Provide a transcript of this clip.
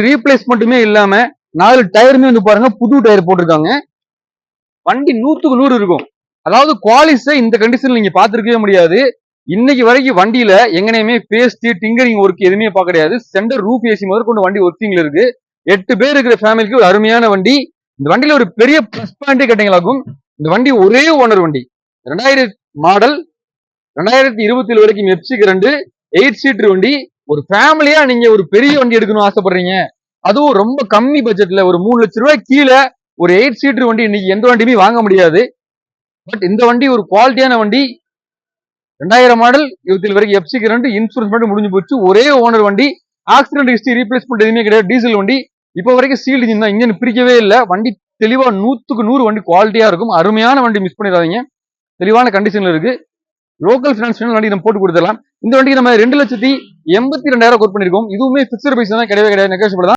ரீப்ளேஸ்மெண்ட்டுமே இல்லாம 4 டயருமே வந்து பாருங்க புது டயர் போட்டிருக்காங்க. வண்டி 100க்கு 100 இருக்கும். அதாவது குவாலிஸை இந்த கண்டிஷன்ல நீங்க பார்த்திருக்கவே முடியாது. இன்னைக்கு வரைக்கும் வண்டியில எங்கனையுமே பேஸ்ட் டிங்கரிங் ஒர்க் எதுவுமே பார்க்க கிடையாது. சென்டர் ரூப் ஏசி முதற்கொண்டு வண்டி ஒர்க்கிங்ல இருக்கு. 8 பேர் இருக்கிற ஃபேமிலிக்கு ஒரு அருமையான வண்டி. இந்த வண்டியில ஒரு பெரிய பிளஸ் பாயிண்டே கேட்டீங்களாக்கும், இந்த வண்டி ஒரே ஓனர் வண்டி. 2000 மாடல், 2027 வரைக்கும் எஃப்சி கரண்ட், 8 சீட்டர் வண்டி. ஒரு ஃபேமிலியா நீங்க ஒரு பெரிய வண்டி எடுக்கணும்னு ஆசைப்படுறீங்க, அதுவும் ரொம்ப கம்மி பட்ஜெட்ல ஒரு 3 லட்சம் ரூபாய் கீழே ஒரு 8 சீட்டர் வண்டி இன்னைக்கு எந்த வண்டியுமே வாங்க முடியாது. பட் இந்த வண்டி ஒரு குவாலிட்டியான வண்டி. 2000 மாடல், 27 வரைக்கும் எஃப்சி கரண்ட், இன்சூரன்ஸ் மட்டும் முடிஞ்சு போச்சு. ஒரே ஓனர் வண்டி. ஆக்சிடென்ட் ஹிஸ்டரி ரீப்ளேஸ்மெண்ட் எதுவுமே கிடையாது. டீசல் வண்டி. இப்போ வரைக்கும் சீல்டு இன்ஜின் தான், இன்ஜின் பிரிக்கவே இல்லை. வண்டி தெளிவா 100க்கு 100 வண்டி குவாலிட்டியா இருக்கும். அருமையான வண்டி, மிஸ் பண்ணிடாதீங்க. தெளிவான கண்டிஷன்ல இருக்கு. லோக்கல் பினான்ஸ் வண்டி நம்ம போட்டு கொடுத்துடலாம். இந்த வண்டிக்கு நம்ம 2,82,000 கோட் பண்ணிருக்கோம். இதுவுமே பிக்சர் பிரைஸ் தான், கிடையவே கிடையாது, நெகோஷியபிள் தான்.